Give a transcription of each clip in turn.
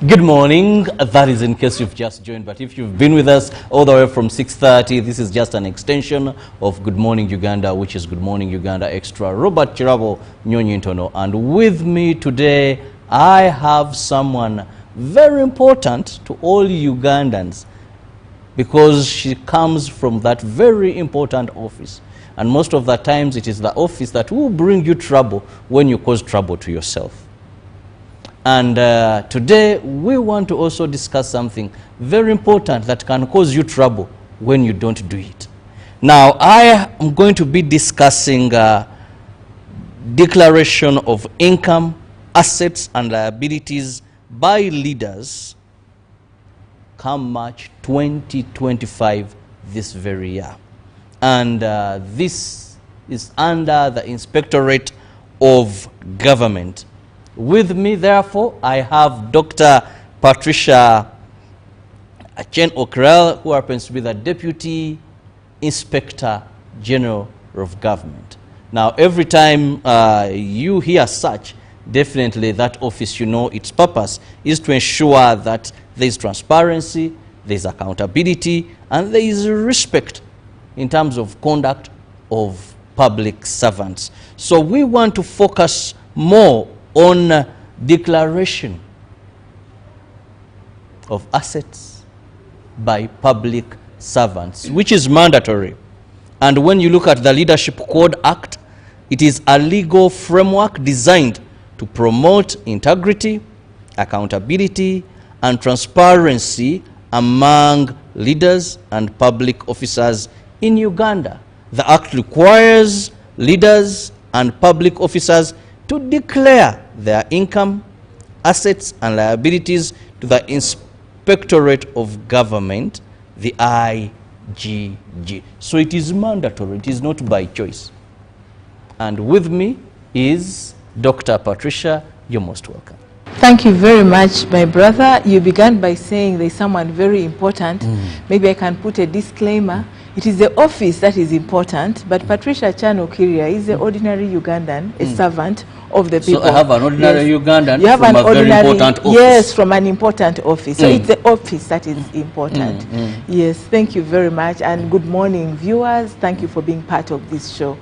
Good morning. That is in case you've just joined, but if you've been with us all the way from 6:30, this is just an extension of Good Morning Uganda, which is Good Morning Uganda Extra. Robert Chirabo Nyonyi Ntono, and with me today I have someone very important to all Ugandans because she comes from that very important office, and most of the times it is the office that will bring you trouble when you cause trouble to yourself. And today we want to also discuss something very important that can cause you trouble when you don't do it. Now, I am going to be discussing declaration of income, assets and liabilities by leaders come March 2025 this very year. And this is under the Inspectorate of Government. With me, therefore, I have Dr. Patricia Achen Okrel, who happens to be the Deputy Inspector General of Government. Now, every time you hear such, definitely that office, you know, its purpose is to ensure that there is transparency, there is accountability, and there is respect in terms of conduct of public servants. So we want to focus more on declaration of assets by public servants, which is mandatory. And when you look at the Leadership Code Act, it is a legal framework designed to promote integrity, accountability, and transparency among leaders and public officers in Uganda. The Act requires leaders and public officers to declare their income, assets and liabilities to the Inspectorate of Government, the IGG. So it is mandatory, it is not by choice. And with me is Dr. Patricia. You're most welcome. Thank you very much, my brother. You began by saying there's someone very important. Maybe I can put a disclaimer. It is the office that is important, but Patricia Chan Okiria is the ordinary Ugandan, a servant of the people. So I have an ordinary Ugandan you have from an a very important office. Yes, from an important office. So it's the office that is important. Yes, thank you very much, and good morning, viewers. Thank you for being part of this show.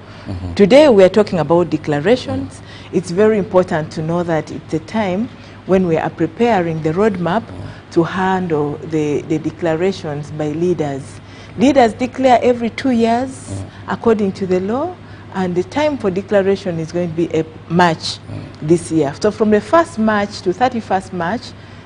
Today we are talking about declarations. It's very important to know that it's a time when we are preparing the roadmap to handle the declarations by leaders. Leaders declare every 2 years according to the law, and the time for declaration is going to be March this year. So from the 1st March to 31st March,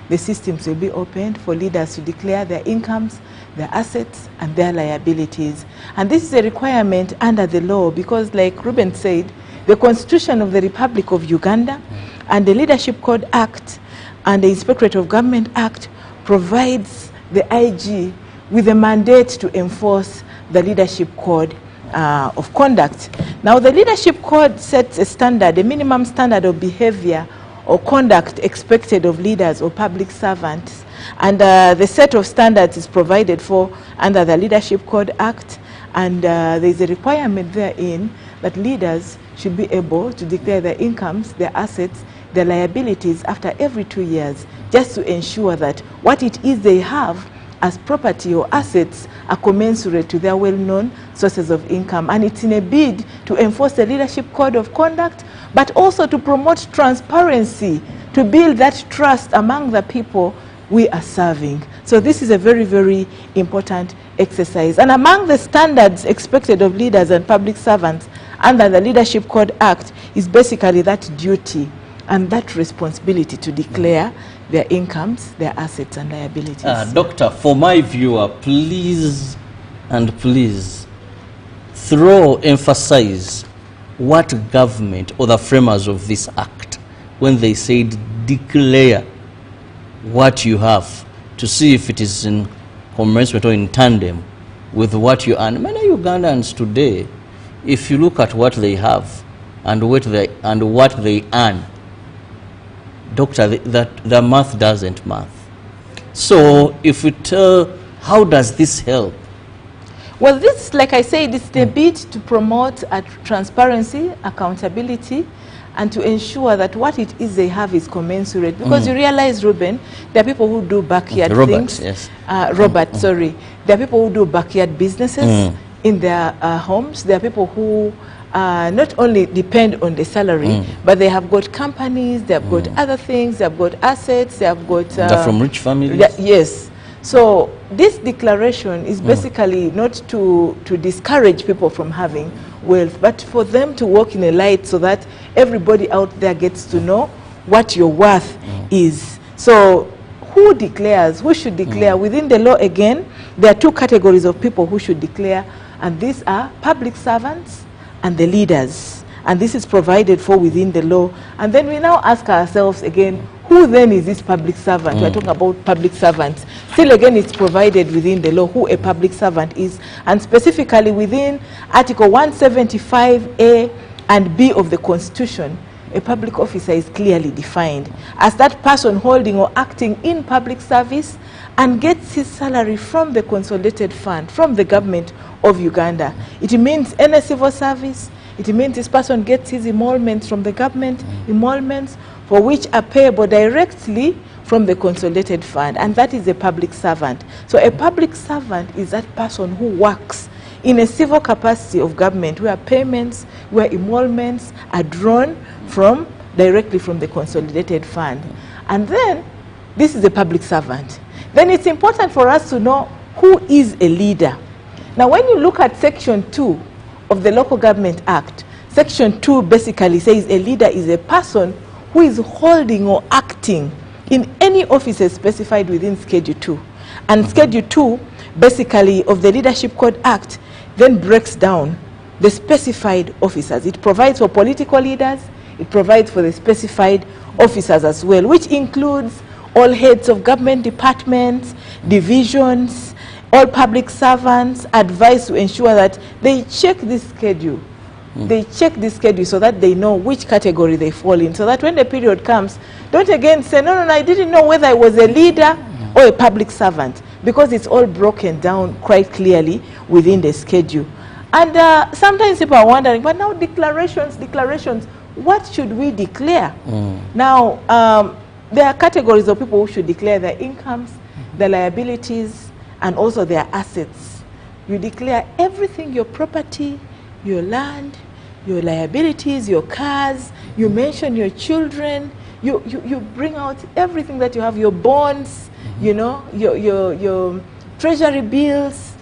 the systems will be opened for leaders to declare their incomes, their assets, and their liabilities. And this is a requirement under the law because, like Ruben said, the Constitution of the Republic of Uganda and the Leadership Code Act and the Inspectorate of Government Act provides the IG with a mandate to enforce the Leadership Code of Conduct. Now, the Leadership Code sets a standard, a minimum standard of behavior or conduct expected of leaders or public servants. And the set of standards is provided for under the Leadership Code Act, and there is a requirement therein that leaders should be able to declare their incomes, their assets, their liabilities after every 2 years, just to ensure that what it is they have as property or assets are commensurate to their well-known sources of income. And it's in a bid to enforce the Leadership Code of Conduct, but also to promote transparency, to build that trust among the people we are serving. So this is a very, very important exercise. And among the standards expected of leaders and public servants under the Leadership Code Act is basically that duty and that responsibility to declare their incomes, their assets and liabilities. Doctor, for my viewer, please and please emphasize what government or the framers of this act, when they said declare what you have, to see if it is in commensurate or in tandem with what you earn. Many Ugandans today, if you look at what they have and what they earn, Doctor, the math doesn't math. So if we tell, how does this help? Well, this, like I said, it's the bid to promote transparency, accountability, and to ensure that what it is they have is commensurate. Because you realize, Ruben, there are people who do backyard things. Yes. Robert, sorry. There are people who do backyard businesses in their homes. There are people who not only depend on the salary, but they have got companies, they have got other things, they have got assets, they have got... They're from rich families? Yes. So this declaration is basically not to discourage people from having wealth, but for them to walk in a light so that everybody out there gets to know what your worth is. So who declares? Who should declare? Within the law, again, there are two categories of people who should declare, and these are public servants and the leaders. And this is provided for within the law. And then we now ask ourselves again, who then is this public servant? We're talking about public servants. Still again, it's provided within the law who a public servant is. And specifically within Article 175A and B of the Constitution, a public officer is clearly defined as that person holding or acting in public service and gets his salary from the consolidated fund, from the government of Uganda. It means any civil service. It means this person gets his emoluments from the government, emoluments for which are payable directly from the consolidated fund, and that is a public servant. So a public servant is that person who works in a civil capacity of government where payments, where emoluments are drawn from directly from the consolidated fund. And then this is a public servant. Then it's important for us to know who is a leader. Now when you look at Section 2 of the Local Government Act, Section 2 basically says a leader is a person who is holding or acting in any offices specified within Schedule 2. And Schedule 2 basically of the Leadership Code Act then breaks down the specified officers. It provides for political leaders, it provides for the specified officers as well, which includes all heads of government departments, divisions, all public servants, advised to ensure that they check this schedule. They check this schedule so that they know which category they fall in, so that when the period comes, don't again say, no, I didn't know whether I was a leader or a public servant, because it's all broken down quite clearly within the schedule. And sometimes people are wondering, but now declarations, what should we declare? Now, there are categories of people who should declare their incomes, their liabilities, and also their assets. You declare everything, your property, your land, your liabilities, your cars, you mention your children, you bring out everything that you have, your bonds, you know, your treasury bills,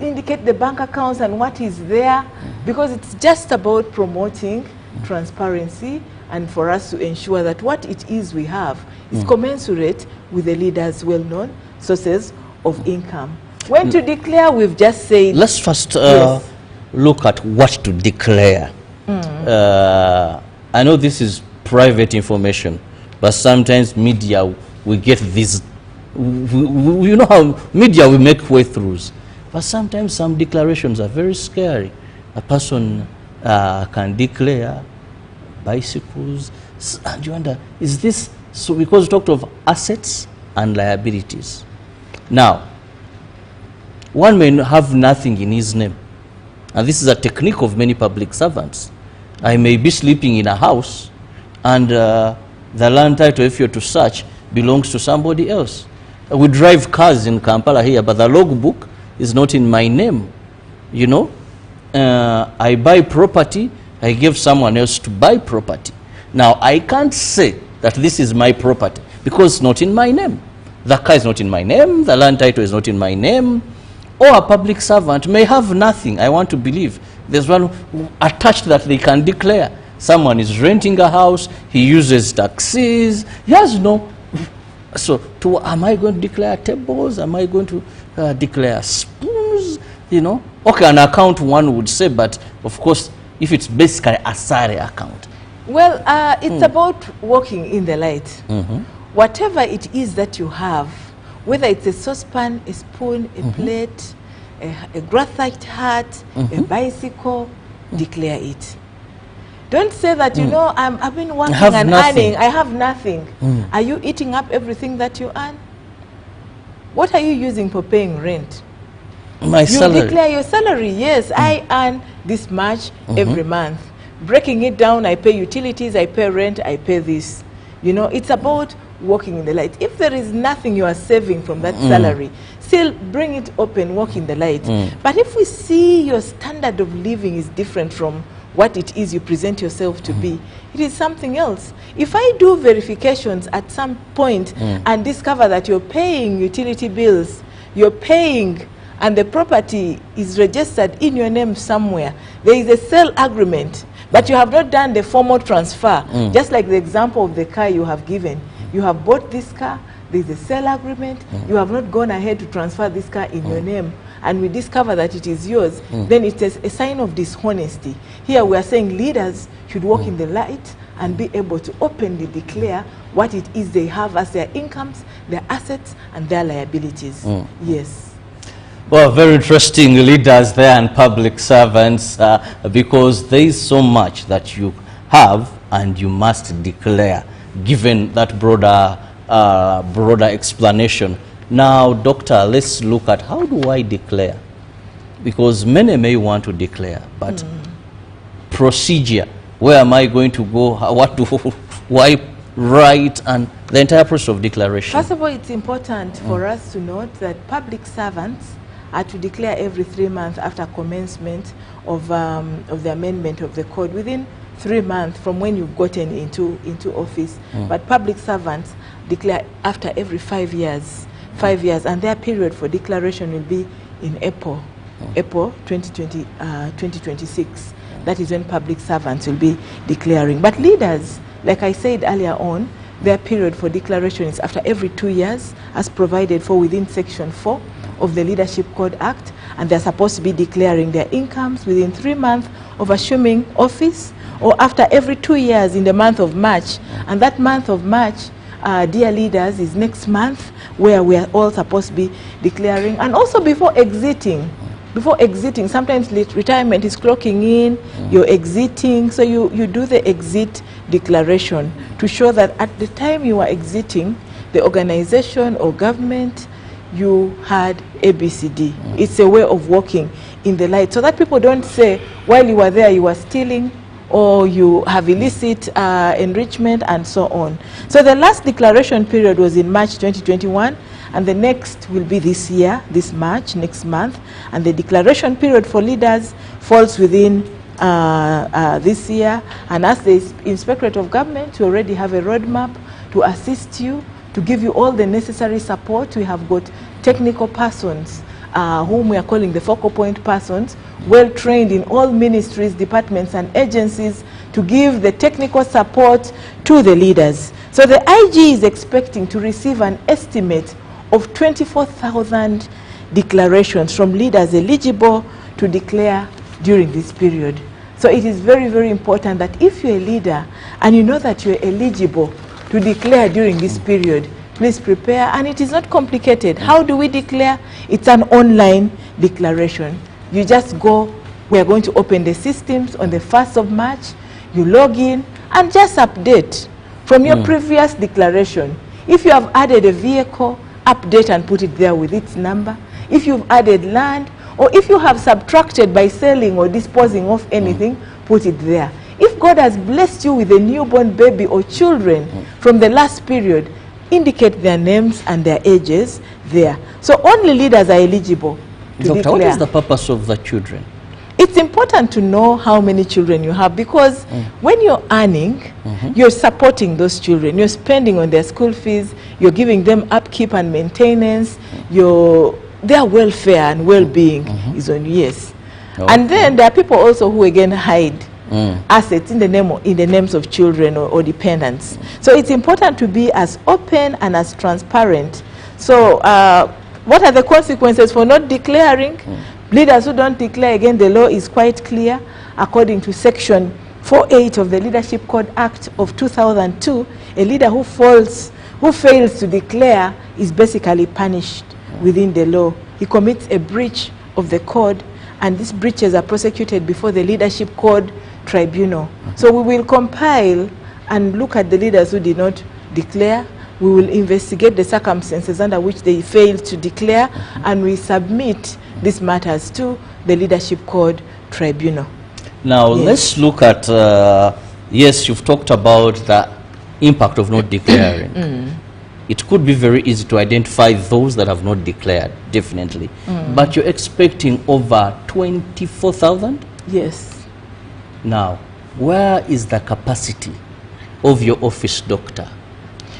indicate the bank accounts and what is there, because it's just about promoting transparency and for us to ensure that what it is we have is commensurate with the leaders' well-known sources of income. When to declare, we've just said... Let's first look at what to declare. I know this is private information, but sometimes media, we get these... you know how media, we make way-throughs. But sometimes some declarations are very scary. A person can declare bicycles, and you wonder, is this... So because we talked of assets and liabilities. Now, one may have nothing in his name. And this is a technique of many public servants. I may be sleeping in a house, and the land title, if you're to search, belongs to somebody else. We drive cars in Kampala here, but the logbook is not in my name. You know, I buy property, I give someone else to buy property. Now, I can't say that this is my property because it's not in my name. The car is not in my name, the land title is not in my name. Or a public servant may have nothing. I want to believe there's one attached that they can declare. Someone is renting a house, he uses taxis, he has no... So, am I going to declare tables? Am I going to declare spoons? You know? Okay, an account one would say, but of course, if it's basically a salary account. Well, it's about walking in the light. Whatever it is that you have, whether it's a saucepan, a spoon, a plate, a graphite hat, a bicycle, declare it. Don't say that, you know, I've been working and earning, I have nothing. Are you eating up everything that you earn? What are you using for paying rent? My salary. You declare your salary. Yes, I earn this much every month. breaking it down, I pay utilities, I pay rent, I pay this. You know, it's about walking in the light. If there is nothing you are saving from that salary, still bring it open, walk in the light. But if we see your standard of living is different from what it is you present yourself to be, it is something else. If I do verifications at some point and discover that you're paying utility bills, you're paying, and the property is registered in your name somewhere, there is a sale agreement, but you have not done the formal transfer, just like the example of the car you have given. You have bought this car, there is a sale agreement, you have not gone ahead to transfer this car in your name, and we discover that it is yours, then it is a sign of dishonesty. Here we are saying leaders should walk in the light and be able to openly declare what it is they have as their incomes, their assets, and their liabilities. Yes. Well, very interesting leaders there and public servants, because there is so much that you have and you must declare, given that broader explanation. Now, Doctor, let's look at how do I declare? Because many may want to declare, but procedure, where am I going to go, what do I write, and the entire process of declaration. First of all, it's important for us to note that public servants are to declare every 3 months after commencement of the amendment of the code, within 3 months from when you've gotten into office. But public servants declare after every 5 years. 5 years, and their period for declaration will be in April 2026. That is when public servants will be declaring. But leaders, like I said earlier on, their period for declaration is after every 2 years, as provided for within Section 4 of the Leadership Code Act, and they're supposed to be declaring their incomes within 3 months of assuming office, or after every 2 years in the month of March. And that month of March, dear leaders, is next month, where we are all supposed to be declaring. And also before exiting, sometimes retirement is clocking in, you're exiting, so you do the exit declaration to show that at the time you are exiting the organization or government, you had ABCD. It's a way of walking in the light, so that people don't say while you were there you were stealing, or you have illicit enrichment, and so on. So the last declaration period was in March 2021, and the next will be this year, this March, next month. And the declaration period for leaders falls within this year. And as the Inspectorate of Government, we already have a roadmap to assist you, to give you all the necessary support. We have got technical persons, whom we are calling the focal point persons, well trained in all ministries, departments, and agencies, to give the technical support to the leaders. So the IG is expecting to receive an estimate of 24,000 declarations from leaders eligible to declare during this period. So it is very, very important that if you're a leader and you know that you're eligible to declare during this period, please prepare. And it is not complicated. How do we declare? It's an online declaration. You just go, we are going to open the systems on the 1st of March, you log in and just update from your previous declaration. If you have added a vehicle, update and put it there with its number. If you've added land, or if you have subtracted by selling or disposing of anything, put it there. If God has blessed you with a newborn baby or children from the last period, indicate their names and their ages there. So only leaders are eligible to declare. What is the purpose of the children? It's important to know how many children you have, because when you're earning, you're supporting those children. You're spending on their school fees, you're giving them upkeep and maintenance, their welfare and well-being is on you. Yes. Okay. And then there are people also who again hide assets in the names of children or dependents. So it's important to be as open and as transparent. So what are the consequences for not declaring? Leaders who don't declare, again, the law is quite clear. According to Section 4.8 of the Leadership Code Act of 2002, a leader who fails to declare is basically punished within the law. He commits a breach of the code, and these breaches are prosecuted before the Leadership Code Tribunal. So we will compile and look at the leaders who did not declare. We will investigate the circumstances under which they failed to declare, and we submit these matters to the Leadership Code Tribunal. Now, Yes. let's look at, yes, you've talked about the impact of not declaring. It could be very easy to identify those that have not declared, definitely. But you're expecting over 24,000? Yes. Now, where is the capacity of your office doctor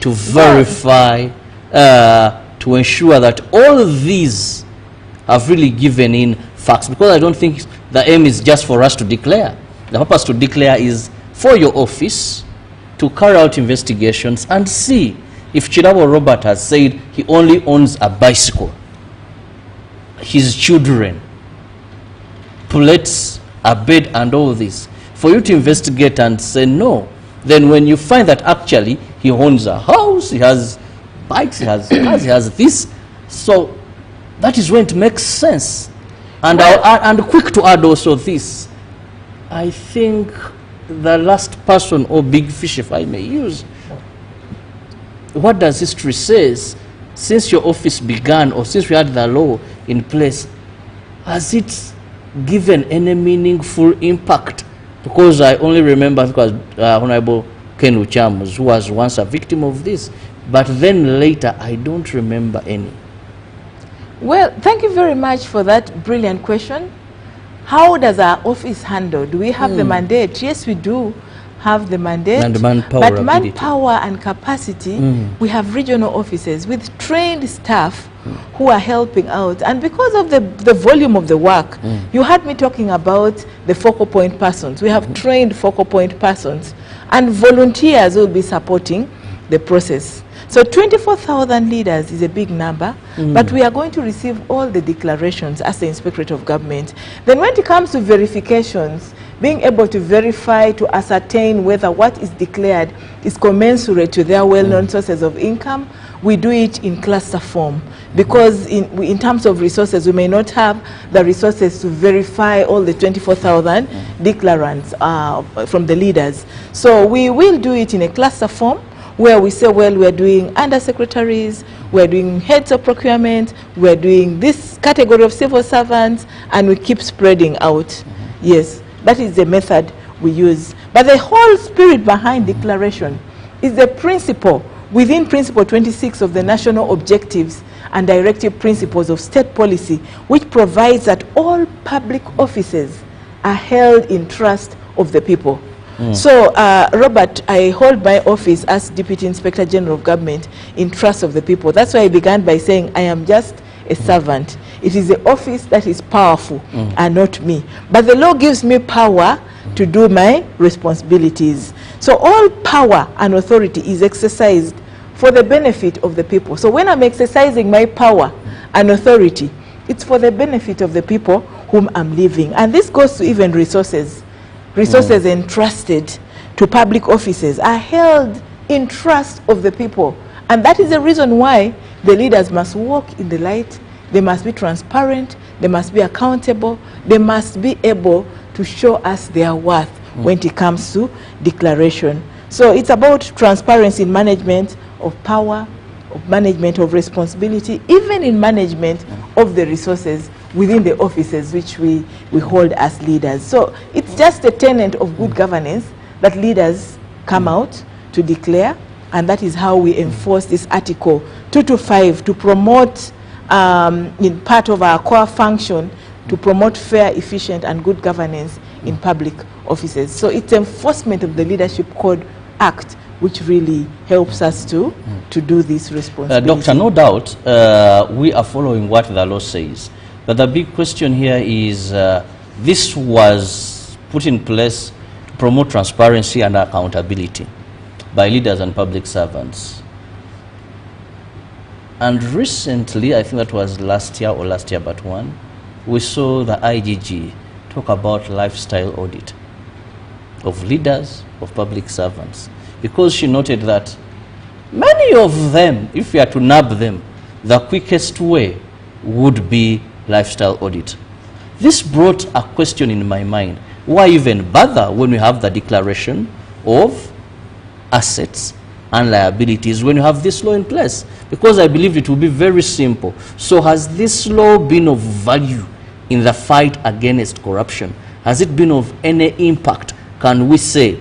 to verify, to ensure that all these have really given in facts? Because I don't think the aim is just for us to declare. The purpose to declare is for your office to carry out investigations and see if Chirabo Robert has said he only owns a bicycle, his children, plates, a bed and all this, for you to investigate and say no. Then when you find that actually he owns a house, he has bikes, he has cars, he has this, so that is when it makes sense. And I'll add, and quick to add also this, I think the last person or big fish, if I may use, what does history says? Since your office began, or since we had the law in place, has it given any meaningful impact? Because I only remember, because Honorable Ken Uchamus, who was once a victim of this, but then later I don't remember any. Well, thank you very much for that brilliant question. How does our office handle? Do we have the mandate? Yes, we do have the mandate. And manpower, but ability. manpower and capacity, we have regional offices with trained staff who are helping out. And because of the volume of the work, you had me talking about the focal point persons. We have trained focal point persons, and volunteers will be supporting the process. So 24,000 leaders is a big number, but we are going to receive all the declarations as the Inspectorate of Government. Then when it comes to verifications, being able to verify, to ascertain whether what is declared is commensurate to their well-known sources of income, we do it in cluster form. Because in terms of resources, we may not have the resources to verify all the 24,000 declarants from the leaders. So we will do it in a cluster form, where we say, well, we're doing undersecretaries, we're doing heads of procurement, we're doing this category of civil servants, and we keep spreading out. Yes, that is the method we use. But the whole spirit behind declaration is the principle, within Principle 26 of the National Objectives and Directive Principles of State Policy, which provides that all public offices are held in trust of the people. So, Robert, I hold my office as Deputy Inspector General of Government in trust of the people. That's why I began by saying I am just a servant. It is the office that is powerful and not me. But the law gives me power to do my responsibilities. So all power and authority is exercised for the benefit of the people. So when I'm exercising my power and authority, it's for the benefit of the people whom I'm leaving. And this goes to even resources. Resources entrusted to public offices are held in trust of the people. And that is the reason why the leaders must walk in the light, they must be transparent, they must be accountable, they must be able to show us their worth when it comes to declaration. So it's about transparency in management of power, of management of responsibility, even in management of the resources within the offices which we hold as leaders. So it's just a tenet of good governance that leaders come out to declare, and that is how we enforce this Article 225 to promote, in part of our core function, to promote fair, efficient, and good governance in public offices. So it's enforcement of the Leadership Code Act which really helps us to do this responsibility. Doctor, no doubt we are following what the law says. But the big question here is, this was put in place to promote transparency and accountability by leaders and public servants. And recently, I think that was last year or last year but one, we saw the IGG talk about lifestyle audit of leaders, of public servants, because she noted that many of them, if we are to nab them, the quickest way would be lifestyle audit. This brought a question in my mind. Why even bother when we have the declaration of assets and liabilities when you have this law in place? Because I believe it will be very simple. So has this law been of value in the fight against corruption? Has it been of any impact, can we say?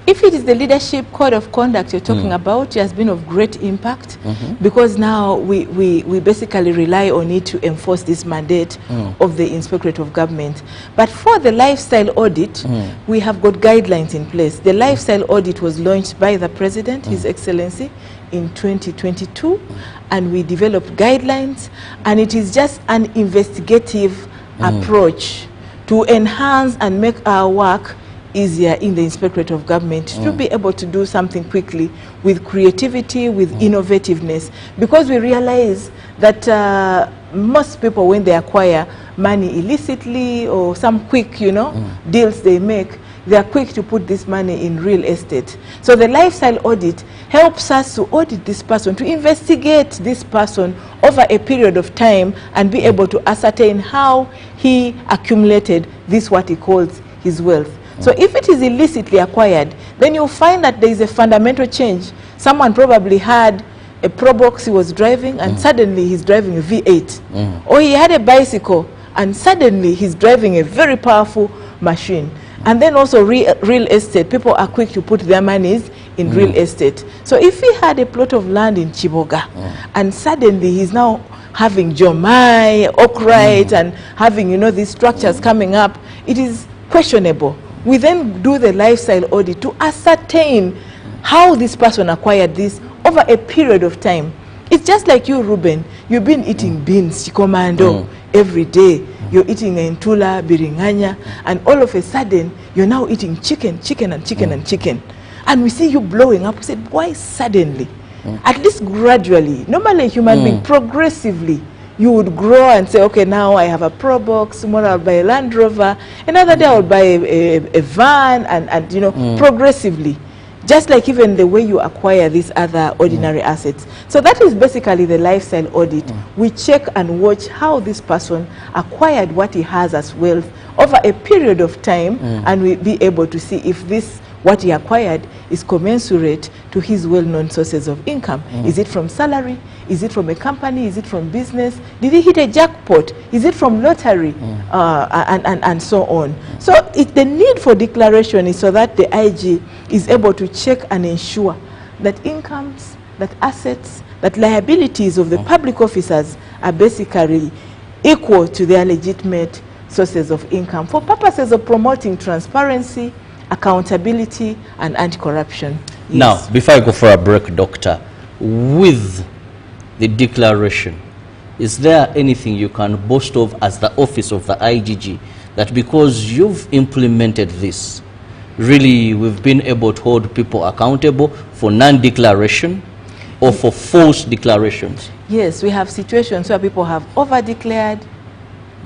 If it is the leadership code of conduct you're talking about, it has been of great impact because now we basically rely on it to enforce this mandate of the Inspectorate of Government. But for the lifestyle audit, we have got guidelines in place. The lifestyle audit was launched by the President, His Excellency, in 2022, and we developed guidelines, and it is just an investigative approach to enhance and make our work easier in the Inspectorate of Government to be able to do something quickly with creativity, with innovativeness, because we realize that most people, when they acquire money illicitly or some quick, deals they make, they are quick to put this money in real estate. So the lifestyle audit helps us to audit this person, to investigate this person over a period of time and be able to ascertain how he accumulated this, what he calls his wealth. So if it is illicitly acquired, then you'll find that there is a fundamental change. Someone probably had a Probox he was driving, and suddenly he's driving a V8. Or he had a bicycle, and suddenly he's driving a very powerful machine. And then also real estate. People are quick to put their monies in real estate. So if he had a plot of land in Chiboga, and suddenly he's now having Jomai, Okrite, and having, these structures coming up, it is questionable. We then do the lifestyle audit to ascertain how this person acquired this over a period of time. It's just like you, Ruben. You've been eating beans, chikomando, every day. You're eating entula, biringanya, and all of a sudden, you're now eating chicken, and we see you blowing up. We said, why suddenly? At least gradually. Normally, a human being, progressively, you would grow and say, okay, now I have a Probox, tomorrow I'll buy a Land Rover, another day I'll buy a van, and progressively. Just like even the way you acquire these other ordinary assets. So that is basically the lifestyle audit. We check and watch how this person acquired what he has as wealth over a period of time, and we be able to see if this, what he acquired, is commensurate to his well-known sources of income. Is it from salary? Is it from a company? Is it from business? Did he hit a jackpot? Is it from lottery? And so on. So the need for declaration is so that the IG is able to check and ensure that incomes, that assets, that liabilities of the public officers are basically equal to their legitimate sources of income for purposes of promoting transparency, accountability, and anti-corruption. Yes. Now, before I go for a break, Doctor, with the declaration, is there anything you can boast of as the office of the IGG that because you've implemented this, really we've been able to hold people accountable for non-declaration or for false declarations? Yes, we have situations where people have over-declared,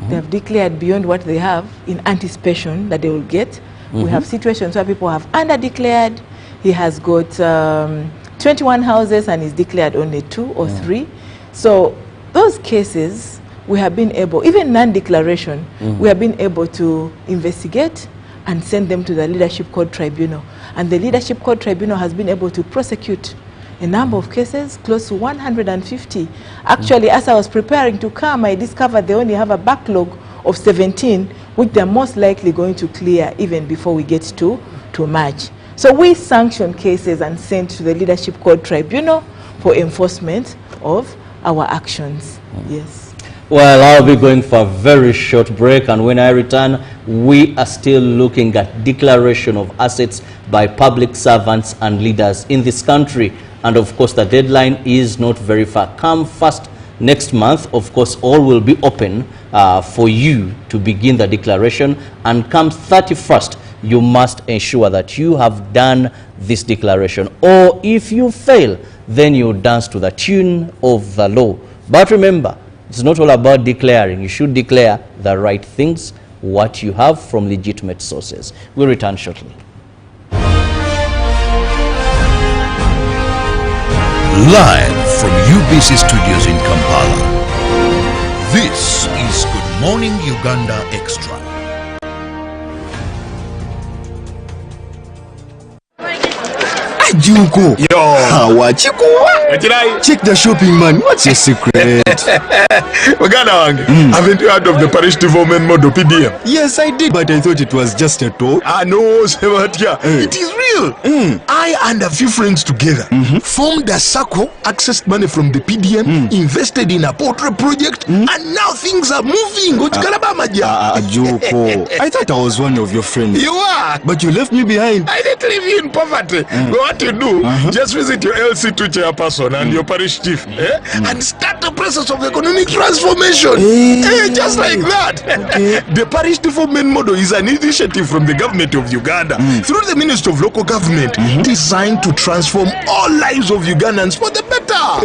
they have declared beyond what they have in anticipation that they will get. We have situations where people have under-declared. He has got 21 houses and he's declared only 2 or 3. So those cases, we have been able, even non-declaration, we have been able to investigate and send them to the Leadership Code Tribunal. And the Leadership Code Tribunal has been able to prosecute a number of cases, close to 150. Actually, as I was preparing to come, I discovered they only have a backlog of 17, which they're most likely going to clear even before we get to March. So we sanction cases and send to the Leadership Code Tribunal for enforcement of our actions. Yes. Well, I'll be going for a very short break, and when I return, we are still looking at declaration of assets by public servants and leaders in this country. And of course, the deadline is not very far. Come first next month, of course, all will be open for you to begin the declaration, and come 31st, you must ensure that you have done this declaration. Or if you fail, then you dance to the tune of the law. But remember, it's not all about declaring. You should declare the right things, what you have from legitimate sources. We'll return shortly. Live from UBC Studios in Kampala, this is Good Morning Uganda Extra. Juko. Yo. Wachikuwa. Check the shopping, man. What's your secret? Uganda wange. Haven't you heard of the parish development model PDM? Yes, I did, but I thought it was just a talk. No, Sebatia. It is real. I and a few friends together formed a circle, accessed money from the PDM, invested in a poultry project, and now things are moving. Juko. I thought I was one of your friends. You are. But you left me behind. I didn't leave you in poverty. What you do, just visit your LC2 chairperson and your parish chief and start the process of economic transformation. Just like that. Okay. The parish development model is an initiative from the government of Uganda through the Ministry of Local Government designed to transform all lives of Ugandans for the better.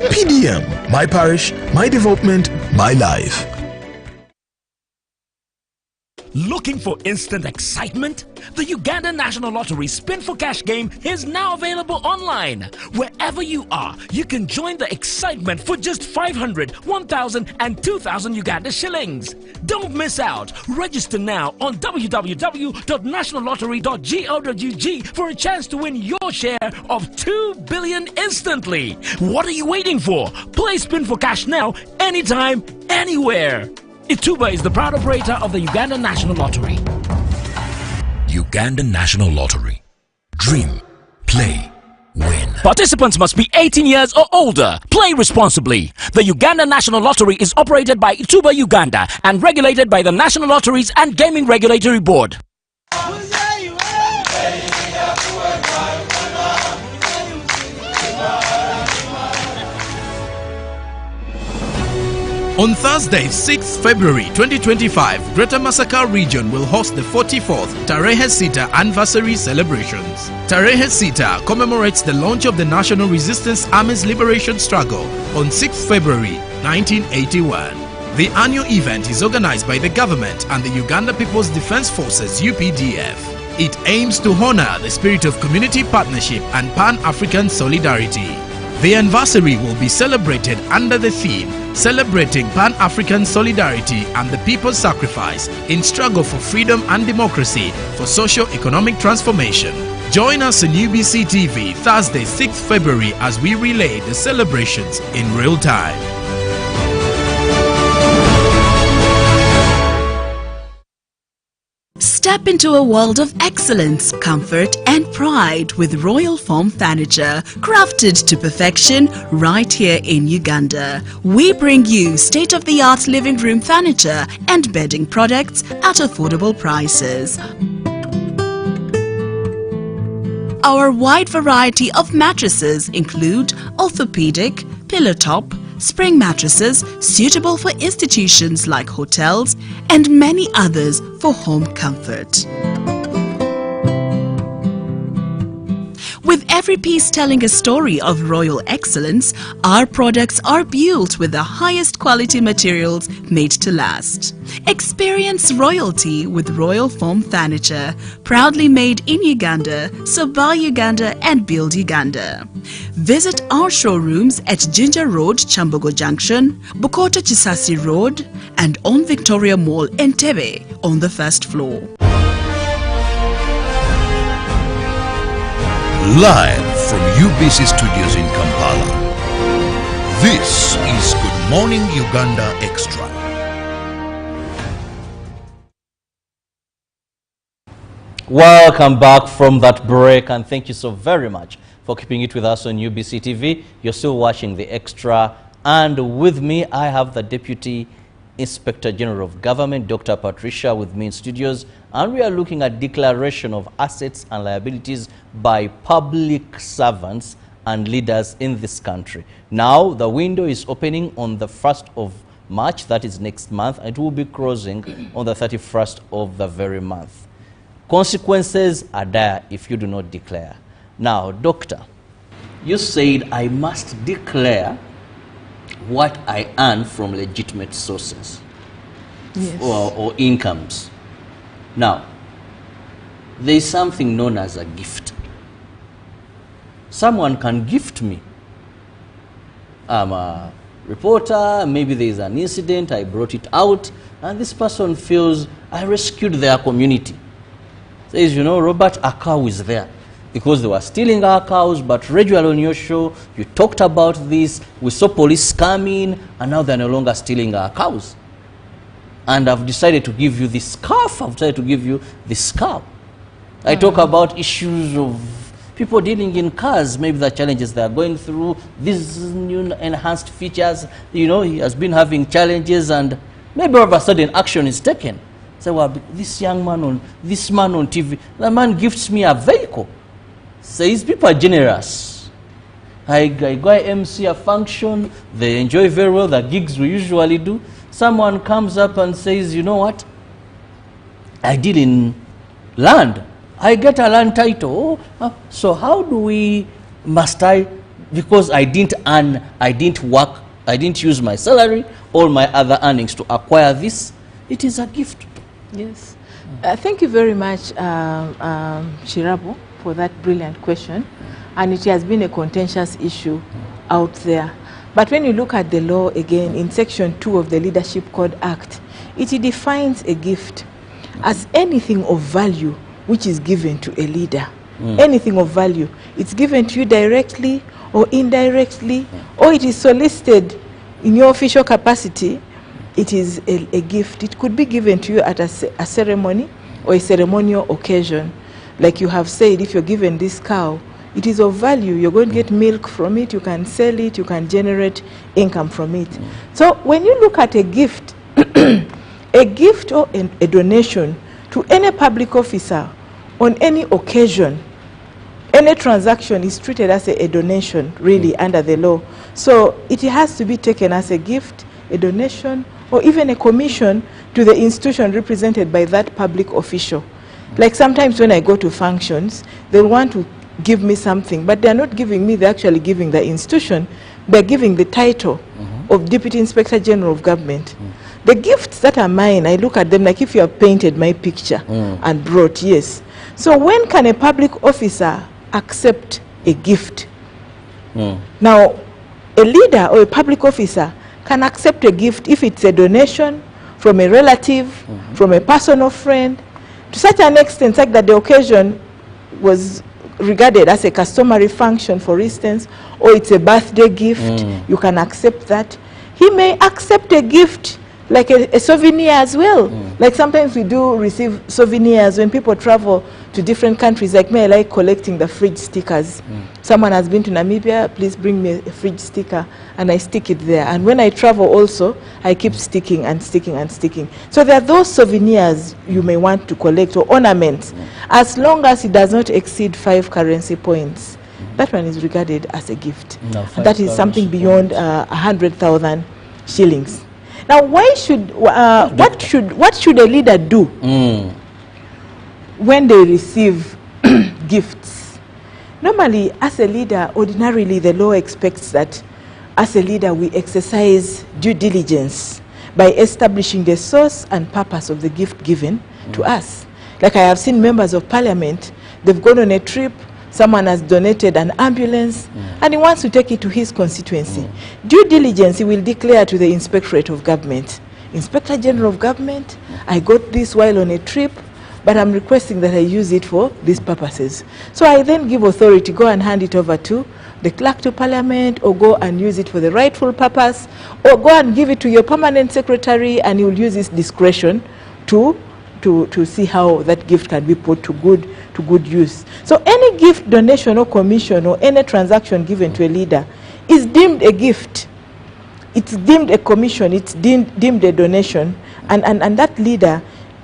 PDM, my parish, my development, my life. Looking for instant excitement? The Uganda National Lottery Spin for Cash game is now available online. Wherever you are, you can join the excitement for just 500, 1,000 and 2,000 Uganda shillings. Don't miss out. Register now on www.nationallottery.go.ug for a chance to win your share of 2 billion instantly. What are you waiting for? Play Spin for Cash now, anytime, anywhere. Ituba is the proud operator of the Uganda National Lottery. Uganda National Lottery. Dream, play, win. Participants must be 18 years or older. Play responsibly. The Uganda National Lottery is operated by Ituba Uganda and regulated by the National Lotteries and Gaming Regulatory Board. On Thursday, 6th February 2025, Greater Masaka region will host the 44th Tarehe Sita anniversary celebrations. Tarehe Sita commemorates the launch of the National Resistance Army's liberation struggle on 6th February 1981. The annual event is organized by the government and the Uganda People's Defense Forces UPDF. It aims to honor the spirit of community partnership and Pan-African solidarity. The anniversary will be celebrated under the theme Celebrating Pan-African Solidarity and the People's Sacrifice in Struggle for Freedom and Democracy for Socio-Economic Transformation. Join us on UBC TV Thursday 6th February as we relay the celebrations in real time. Step into a world of excellence, comfort and pride with Royal Foam Furniture, crafted to perfection right here in Uganda. We bring you state-of-the-art living room furniture and bedding products at affordable prices. Our wide variety of mattresses include orthopedic, pillow top, spring mattresses suitable for institutions like hotels and many others for home comfort. With every piece telling a story of royal excellence, our products are built with the highest quality materials made to last. Experience royalty with Royal Foam Furniture, proudly made in Uganda, so buy Uganda and build Uganda. Visit our showrooms at Ginger Road, Chambogo Junction, Bukoto Chisasi Road, and on Victoria Mall, Entebbe, on the first floor. Live from UBC Studios in Kampala. This is Good Morning Uganda Extra. Welcome back from that break, and thank you so very much for keeping it with us on UBC TV. You're still watching the Extra, and with me I have the Deputy Inspector General of Government, Dr. Patricia, with me in studios, and we are looking at declaration of assets and liabilities by public servants and leaders in this country. Now, the window is opening on the 1st of March, that is next month, and it will be closing on the 31st of the very month. Consequences are dire if you do not declare. Now, Doctor, you said I must declare what I earn from legitimate sources, Yes. or incomes. Now, there is something known as a gift. Someone can gift me. I'm a reporter, maybe there is an incident, I brought it out, and this person feels I rescued their community. says, you know, Robert, a cow is there. Because they were stealing our cows, but regularly on your show, you talked about this. We saw police coming, and now they're no longer stealing our cows. And I've decided to give you this scarf. I've decided to give you this cow. I talk about issues of people dealing in cars, maybe the challenges they are going through, these new enhanced features. You know, he has been having challenges, and maybe all of a sudden action is taken. So, well, this man on TV, the man gifts me a vehicle. Says people are generous. I go MC a function, they enjoy very well the gigs we usually do. Someone comes up and says, you know what? I deal in land. I get a land title. So how do we, must I, because I didn't earn, I didn't work, I didn't use my salary, all my other earnings to acquire this, it is a gift. Yes. Thank you very much, Shirabo, for that brilliant question. And it has been a contentious issue out there. But when you look at the law again, in Section 2 of the Leadership Code Act, it defines a gift as anything of value which is given to a leader. Anything of value. It's given to you directly or indirectly, or it is solicited in your official capacity. It is a gift. It could be given to you at a ceremony or a ceremonial occasion. Like you have said, if you're given this cow, it is of value. You're going to get milk from it, you can sell it, you can generate income from it. So when you look at a gift, a gift or a donation to any public officer on any occasion, any transaction is treated as a donation, really, under the law. So it has to be taken as a gift, a donation, or even a commission to the institution represented by that public official. Like sometimes when I go to functions, they want to give me something, but they're not giving me, they're actually giving the institution, they're giving the title of Deputy Inspector General of Government. The gifts that are mine, I look at them like if you have painted my picture and brought, yes. So when can a public officer accept a gift? Now, a leader or a public officer can accept a gift if it's a donation from a relative, from a personal friend, to such an extent like that the occasion was regarded as a customary function, for instance, or it's a birthday gift, you can accept that. He may accept a gift like a souvenir as well. Like sometimes we do receive souvenirs when people travel to different countries. Like me, I like collecting the fridge stickers. Someone has been to Namibia, please bring me a fridge sticker, and I stick it there. And when I travel also, I keep sticking and sticking and sticking. So there are those souvenirs you may want to collect, or ornaments, as long as it does not exceed 5 currency points. That one is regarded as a gift. That is something beyond 100,000 shillings. Now, why should what should a leader do when they receive gifts? Normally, as a leader, ordinarily the law expects that as a leader we exercise due diligence by establishing the source and purpose of the gift given to us. Like I have seen members of parliament, they've gone on a trip, someone has donated an ambulance, and he wants to take it to his constituency. Due diligence, he will declare to the Inspectorate of Government, Inspector General of Government, I got this while on a trip, but I'm requesting that I use it for these purposes. So I then give authority, go and hand it over to the clerk to parliament, or go and use it for the rightful purpose, or go and give it to your permanent secretary, and he will use his discretion to see how that gift can be put to good use. So any gift, donation, or commission, or any transaction given to a leader is deemed a gift. It's deemed a commission, it's deemed a donation, and that leader,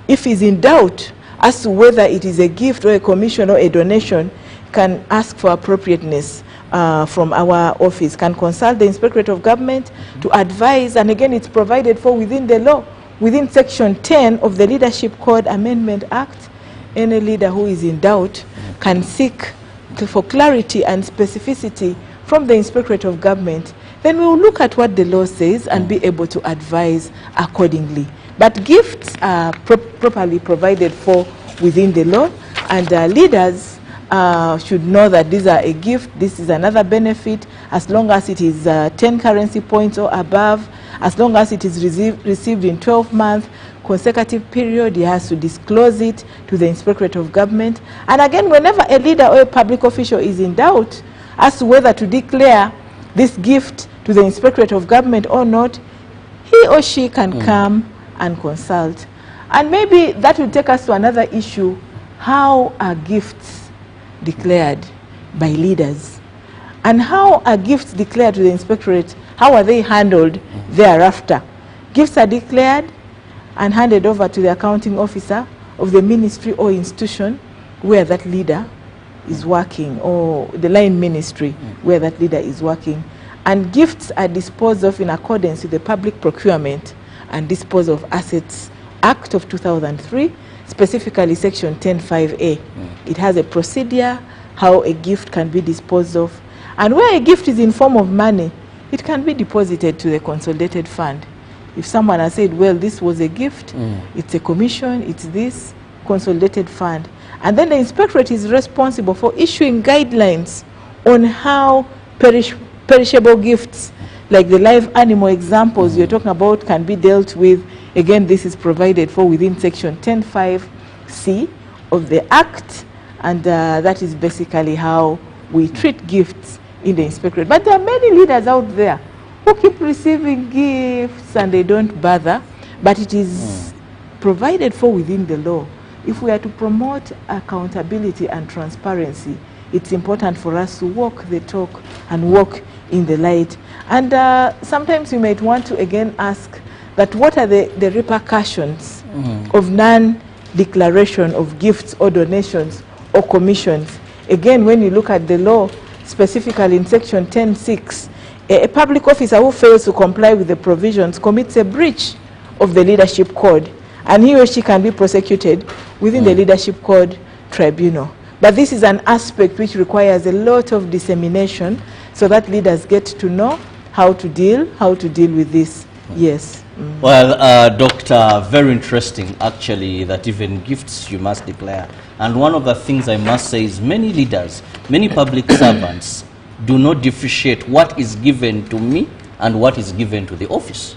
if he's in doubt as to whether it is a gift or a commission or a donation, can ask for appropriateness from our office, can consult the Inspectorate of Government to advise, and again it's provided for within the law. Within Section 10 of the Leadership Code Amendment Act, any leader who is in doubt can seek for clarity and specificity from the Inspectorate of Government. Then we will look at what the law says and be able to advise accordingly. But gifts are properly provided for within the law, and leaders should know that these are a gift, this is another benefit, as long as it is 10 currency points or above, as long as it is received in 12 months, consecutive period. He has to disclose it to the Inspectorate of Government. And again, whenever a leader or a public official is in doubt as to whether to declare this gift to the Inspectorate of Government or not, he or she can come and consult. And maybe that will take us to another issue. How are gifts declared by leaders? And how are gifts declared to the Inspectorate? How are they handled thereafter? Gifts are declared and handed over to the accounting officer of the ministry or institution where that leader is working, or the line ministry where that leader is working. And gifts are disposed of in accordance with the Public Procurement and Dispose of Assets Act of 2003, specifically Section 10(5)(a). It has a procedure how a gift can be disposed of. And where a gift is in form of money, it can be deposited to the consolidated fund. If someone has said, well, this was a gift, it's a commission, it's this consolidated fund. And then the Inspectorate is responsible for issuing guidelines on how perishable gifts, like the live animal examples you're talking about, can be dealt with. Again, this is provided for within Section 10(5)(c) of the Act, and that is basically how we treat gifts in the Inspectorate. But there are many leaders out there who keep receiving gifts and they don't bother, but it is provided for within the law. If we are to promote accountability and transparency, it's important for us to walk the talk and walk in the light. And sometimes you might want to again ask that what are the repercussions of non-declaration of gifts or donations or commissions. Again, when you look at the law, specifically in Section 10(6), a public officer who fails to comply with the provisions commits a breach of the Leadership Code, and he or she can be prosecuted within the Leadership Code tribunal. But this is an aspect which requires a lot of dissemination so that leaders get to know how to deal with this. Yes. Well, Doctor, very interesting actually that even gifts you must declare. And one of the things I must say is many leaders, many public servants do not differentiate what is given to me and what is given to the office.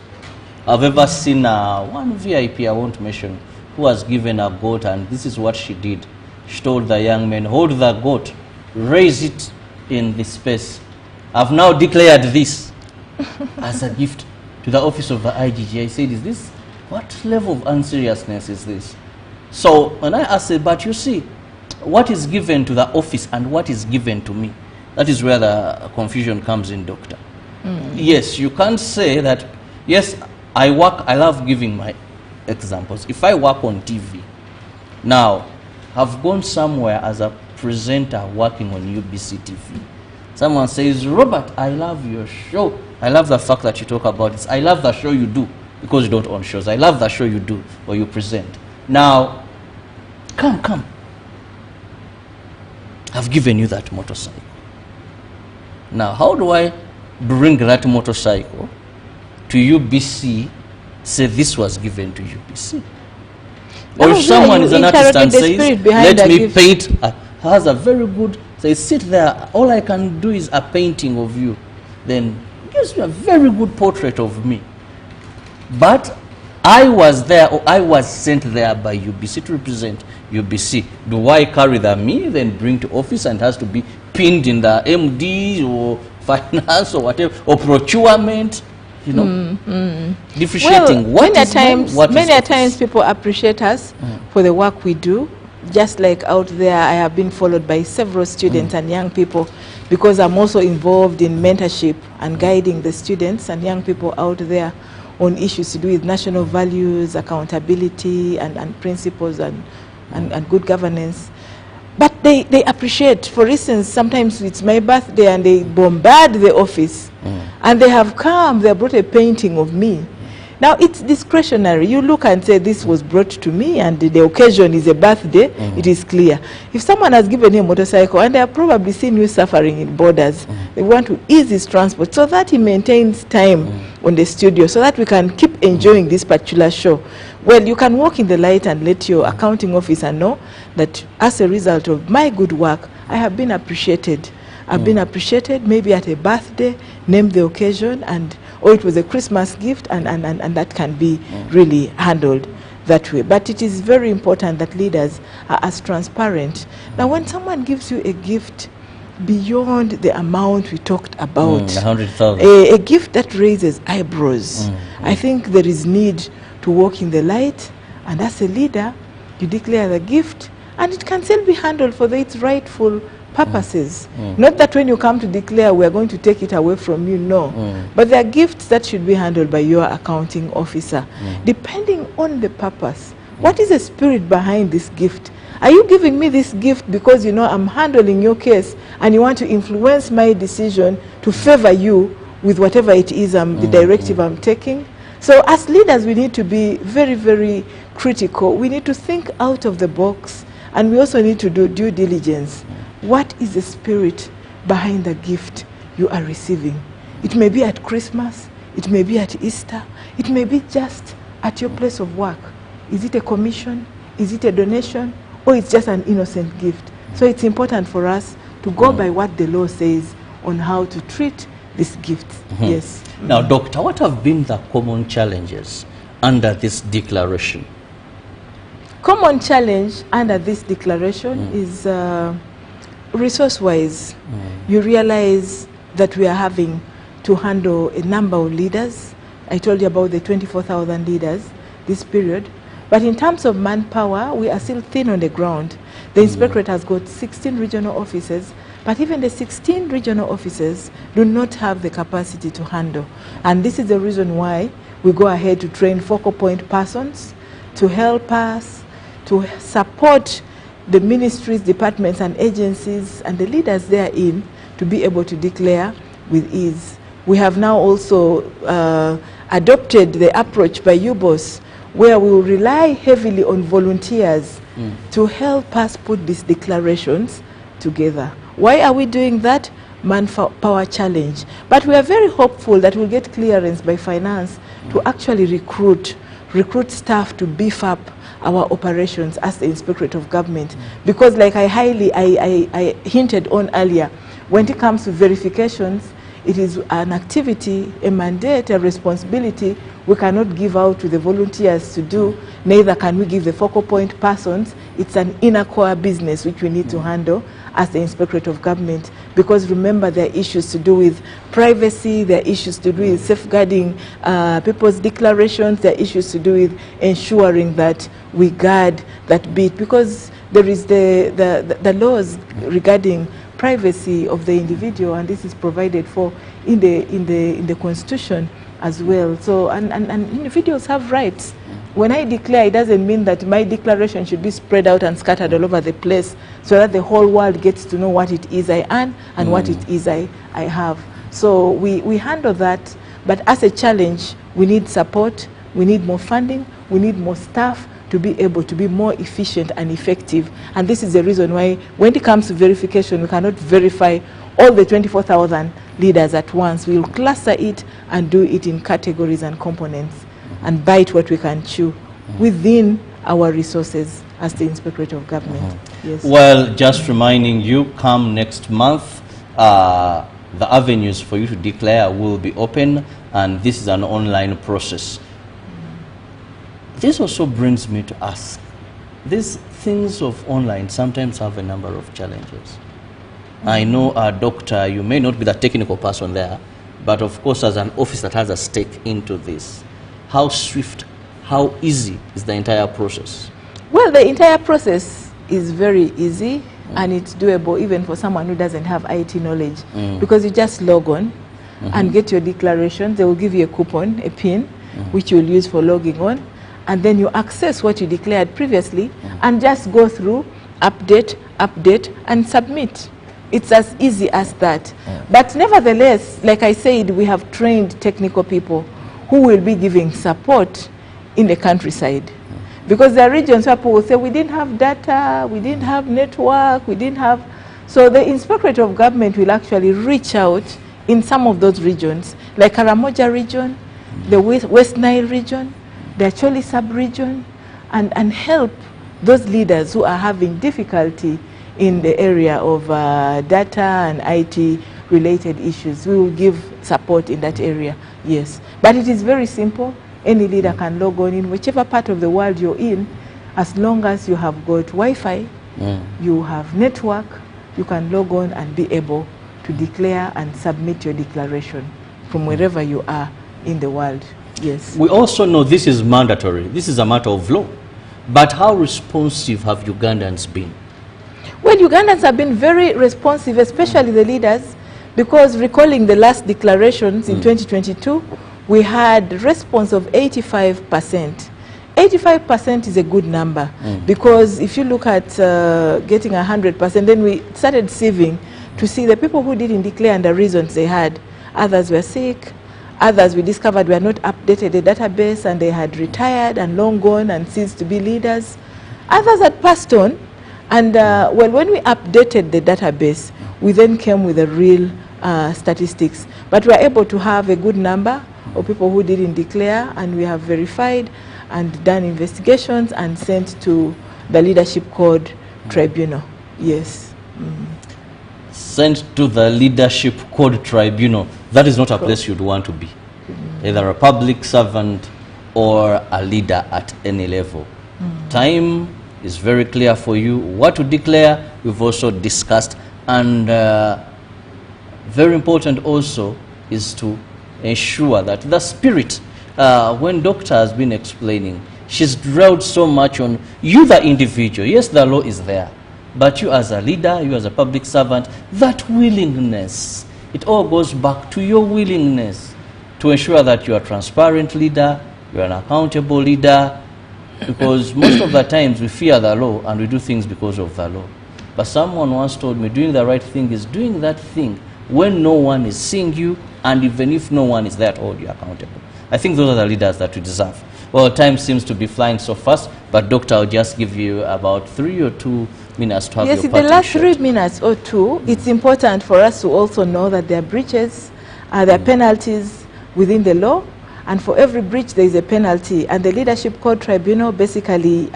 I've ever seen one VIP, I won't mention, who was given a goat, and this is what she did. She told the young man, hold the goat, raise it in the space. I've now declared this as a gift to the office of the IGG. I said, is this, what level of unseriousness is this? So when I asked her, but you see, what is given to the office and what is given to me, that is where the confusion comes in, Doctor. Yes, you can't say that, yes, I love giving my examples. If I work on TV, now, I've gone somewhere as a presenter working on UBC TV. Someone says, Robert, I love your show. I love the fact that you talk about this. I love the show you do, because you don't own shows. I love the show you do or you present. Now, come. I've given you that motorcycle. Now, how do I bring that motorcycle to UBC, say this was given to UBC? Or if someone is an artist and says, let me paint, has a very good, say, sit there, all I can do is a painting of you, then gives you a very good portrait of me. But I was there, or I was sent there by UBC to represent UBC. Do I carry the me, then bring to office and has to be pinned in the MD or finance or whatever, or procurement? You know, differentiating well, many times people appreciate us for the work we do. Just like out there, I have been followed by several students and young people, because I'm also involved in mentorship and guiding the students and young people out there on issues to do with national values, accountability, and principles and good governance. But they appreciate, for instance, sometimes it's my birthday and they bombard the office and they have come, they have brought a painting of me. Now it's discretionary. You look and say this was brought to me and the occasion is a birthday, it is clear. If someone has given you a motorcycle and they have probably seen you suffering in borders, they want to ease his transport so that he maintains time on the studio so that we can keep enjoying this particular show. Well, you can walk in the light and let your accounting officer know that as a result of my good work, I have been appreciated. I've been appreciated, maybe at a birthday, name the occasion, or it was a Christmas gift, and that can be really handled. that way. But it is very important that leaders are as transparent. Now, when someone gives you a gift beyond the amount we talked about, 100,000, a gift that raises eyebrows, I think there is need to walk in the light, and as a leader, you declare the gift, and it can still be handled for its rightful purposes. Not that when you come to declare, we are going to take it away from you, no. But there are gifts that should be handled by your accounting officer, depending on the purpose. What is the spirit behind this gift? Are you giving me this gift because you know I'm handling your case and you want to influence my decision to favor you with whatever it is, the directive I'm taking? So as leaders, we need to be very, very critical. We need to think out of the box, and we also need to do due diligence. What is the spirit behind the gift you are receiving? It may be at Christmas, it may be at Easter, it may be just at your place of work. Is it a commission? Is it a donation? Or it's just an innocent gift? So it's important for us to go by what the law says on how to treat this gift. Yes. Now, Doctor, what have been the common challenges under this declaration? Common challenge under this declaration is resource-wise. You realize that we are having to handle a number of leaders. I told you about the 24,000 leaders this period. But in terms of manpower, we are still thin on the ground. The inspectorate has got 16 regional offices, but even the 16 regional offices do not have the capacity to handle. And this is the reason why we go ahead to train focal point persons to help us, to support the ministries, departments, and agencies, and the leaders therein to be able to declare with ease. We have now also adopted the approach by UBOS, where we will rely heavily on volunteers to help us put these declarations together. Why are we doing that? Manpower challenge. But we are very hopeful that we'll get clearance by finance to actually recruit staff to beef up our operations as the Inspectorate of Government. Because like I hinted on earlier, when it comes to verifications, it is an activity, a mandate, a responsibility we cannot give out to the volunteers to do, neither can we give the focal point persons. It's an inner core business which we need to handle as the Inspectorate of Government, because remember, there are issues to do with privacy, there are issues to do with safeguarding people's declarations, there are issues to do with ensuring that we guard that bit, because there is the laws regarding privacy of the individual, and this is provided for in the Constitution as well. So and individuals have rights. When I declare, it doesn't mean that my declaration should be spread out and scattered all over the place so that the whole world gets to know what it is I earn and what it is I have. So we handle that, but as a challenge, we need support, we need more funding, we need more staff to be able to be more efficient and effective. And this is the reason why when it comes to verification, we cannot verify all the 24,000 leaders at once. We'll cluster it and do it in categories and components and bite what we can chew within our resources as the Inspectorate of Government. Yes. Well, just reminding you, come next month, the avenues for you to declare will be open, and this is an online process. This also brings me to ask, these things of online sometimes have a number of challenges. I know, Doctor, you may not be the technical person there, but of course as an office that has a stake into this, how swift, how easy is the entire process? Well, the entire process is very easy, and it's doable even for someone who doesn't have IT knowledge, because you just log on and get your declaration. They will give you a coupon, a PIN, which you'll use for logging on, and then you access what you declared previously and just go through, update, and submit. It's as easy as that. But nevertheless, like I said, we have trained technical people who will be giving support in the countryside. Because there are regions where people will say, we didn't have data, we didn't have network, we didn't have... So the Inspectorate of Government will actually reach out in some of those regions, like Karamoja region, the West Nile region, the Acholi sub-region, and help those leaders who are having difficulty in the area of data and IT-related issues. We will give support in that area, yes. But it is very simple. Any leader can log on in whichever part of the world you're in, as long as you have got Wi-Fi, you have network, you can log on and be able to declare and submit your declaration from wherever you are in the world. Yes. We also know this is mandatory. This is a matter of law. But how responsive have Ugandans been? Well, Ugandans have been very responsive, especially the leaders, because recalling the last declarations in 2022, we had a response of 85%. 85% is a good number, because if you look at getting 100%, then we started sieving to see the people who didn't declare and the reasons they had. Others were sick, others we discovered were not updated the database and they had retired and long gone and ceased to be leaders. Others had passed on, and well, when we updated the database, we then came with the real statistics. But we are able to have a good number of people who didn't declare, and we have verified and done investigations and sent to the Leadership Code Tribunal. Yes. Sent to the Leadership Code Tribunal. That is not a place you'd want to be. Either a public servant or a leader at any level. Time is very clear for you. What to declare, we've also discussed. And very important also is to ensure that the spirit, when Doctor has been explaining, she's dwelled so much on you, the individual. Yes, the law is there. But you as a leader, you as a public servant, that willingness, it all goes back to your willingness to ensure that you are a transparent leader, you are an accountable leader, because most of the times we fear the law and we do things because of the law. But someone once told me doing the right thing is doing that thing when no one is seeing you, and even if no one is there to hold you accountable. I think those are the leaders that we deserve. Well, time seems to be flying so fast, but Doctor, I'll just give you about 3 or 2 minutes to have yes, your in the last shot. 3 minutes or 2, it's important for us to also know that there are breaches, there are penalties within the law, and for every breach there is a penalty. And the Leadership Code Tribunal basically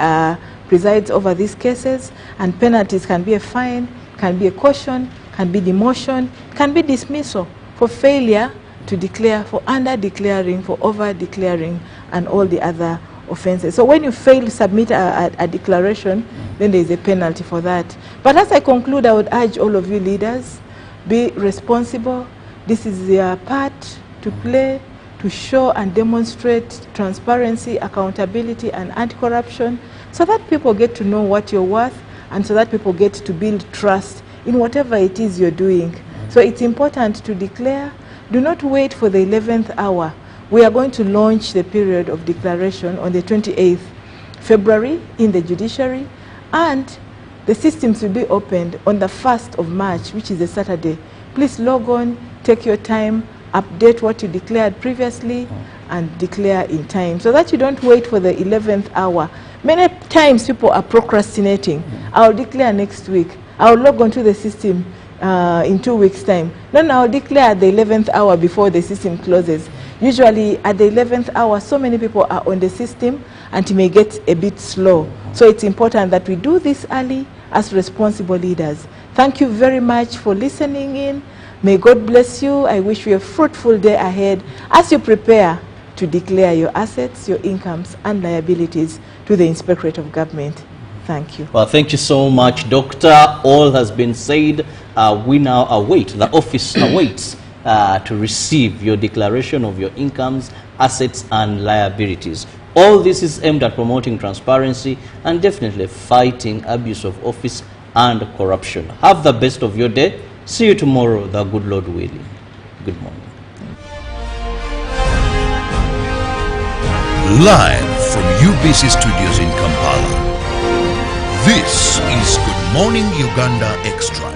presides over these cases, and penalties can be a fine, can be a caution, can be demotion, can be dismissal for failure to declare, for under-declaring, for over-declaring, and all the other offenses. So when you fail to submit a declaration, then there is a penalty for that. But as I conclude, I would urge all of you leaders, be responsible. This is your part to play, to show and demonstrate transparency, accountability, and anti-corruption, so that people get to know what you're worth, and so that people get to build trust in whatever it is you're doing. So it's important to declare. Do not wait for the 11th hour. We are going to launch the period of declaration on the 28th February in the judiciary, and the systems will be opened on the 1st of March, which is a Saturday. Please log on, take your time, update what you declared previously, and declare in time, so that you don't wait for the 11th hour. Many times people are procrastinating. I'll declare next week. I'll log on to the system in 2 weeks' time. No, I'll declare at the 11th hour before the system closes. Usually at the 11th hour, so many people are on the system, and it may get a bit slow. So it's important that we do this early as responsible leaders. Thank you very much for listening in. May God bless you. I wish you a fruitful day ahead as you prepare to declare your assets, your incomes, and liabilities to the Inspectorate of Government. Thank you. Well, thank you so much, Doctor. All has been said. We now await, the office awaits to receive your declaration of your incomes, assets, and liabilities. All this is aimed at promoting transparency and definitely fighting abuse of office and corruption. Have the best of your day. See you tomorrow, the good Lord willing. Good morning. Live from UBC Studios in Kampala. This is Good Morning Uganda Extra.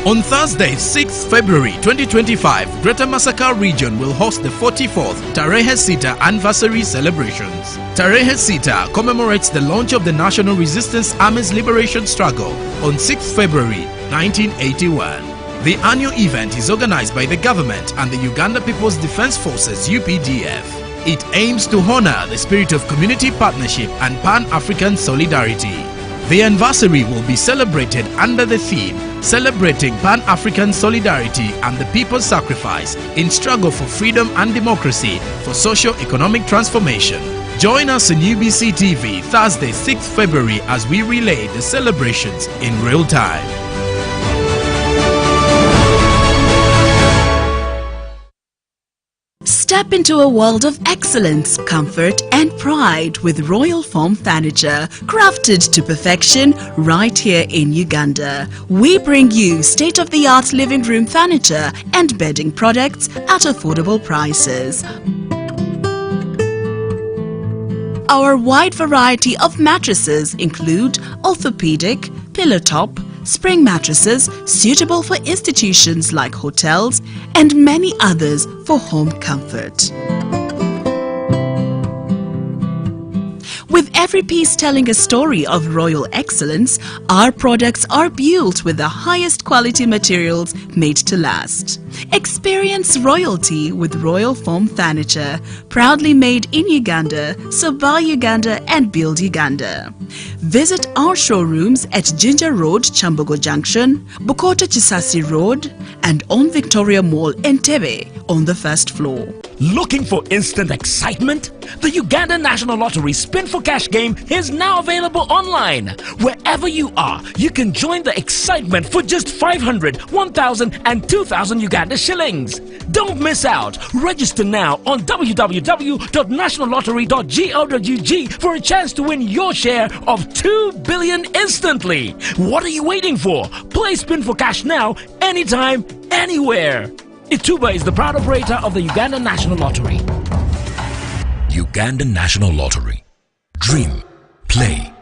On Thursday, 6th February 2025, Greater Masaka region will host the 44th Tarehe Sita anniversary celebrations. Tarehe Sita commemorates the launch of the National Resistance Army's liberation struggle on 6th February 1981. The annual event is organized by the government and the Uganda People's Defense Forces UPDF. it aims to honor the spirit of community partnership and Pan-African solidarity. The anniversary will be celebrated under the theme Celebrating Pan-African Solidarity and the People's Sacrifice in Struggle for Freedom and Democracy for Socio-Economic Transformation. Join us on UBC TV Thursday 6th February as we relay the celebrations in real time. Step into a world of excellence, comfort and pride with Royal Foam Furniture, crafted to perfection right here in Uganda. We bring you state-of-the-art living room furniture and bedding products at affordable prices. Our wide variety of mattresses include orthopedic, pillow top, spring mattresses suitable for institutions like hotels and many others for home comfort. With every piece telling a story of royal excellence, our products are built with the highest quality materials made to last. Experience royalty with Royal Foam Furniture, proudly made in Uganda, so buy Uganda and build Uganda. Visit our showrooms at Ginger Road, Chambogo Junction, Bukota Chisasi Road, and on Victoria Mall, Entebbe, on the first floor. Looking for instant excitement? The Uganda National Lottery Spin for Cash game is now available online. Wherever you are, you can join the excitement for just 500, 1,000 and 2,000 Uganda shillings. Don't miss out. Register now on www.nationallottery.go.ug for a chance to win your share of 2 billion instantly. What are you waiting for? Play Spin for Cash now, anytime, anywhere. Ituba is the proud operator of the Uganda National Lottery. Uganda National Lottery. Dream, play,